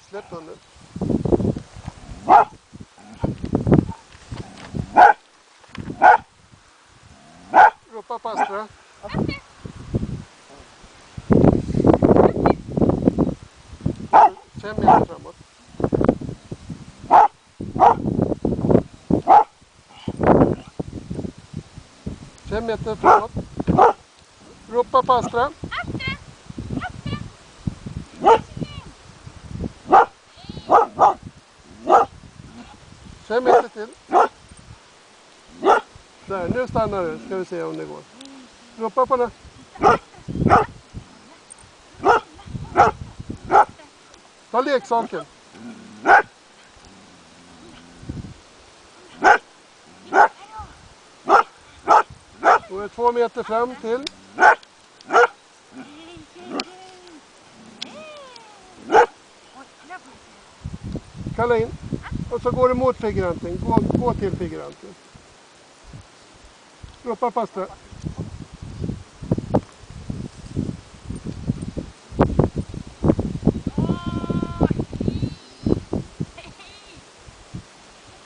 Släpp hunden. Ropa på Astra. Fem meter framåt. Fem meter framåt. Ropa på Astra. 5 meter till. Där, nu stannar du. Ska vi se om det går. Ropa på den. Ta leksaken. Då är det 2 meter fram till. Kalla in. Och så går du mot figuranten. Gå till figuranten. Ropa på Astra.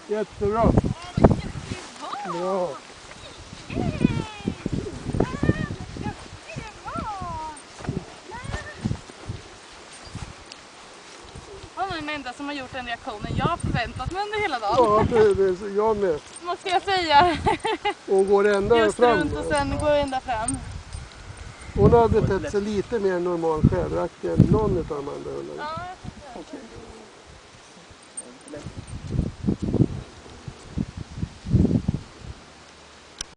Jättebra. Bra. Han är den enda som har gjort den reaktionen jag har förväntat mig under hela dagen. Ja, det är jag med. Måste jag säga. Hon går ända just fram. Runt och sen går ända fram. Hon hade betett sig lite mer normal självaktig än någon av de andra hundarna. Ja, jag tycker det.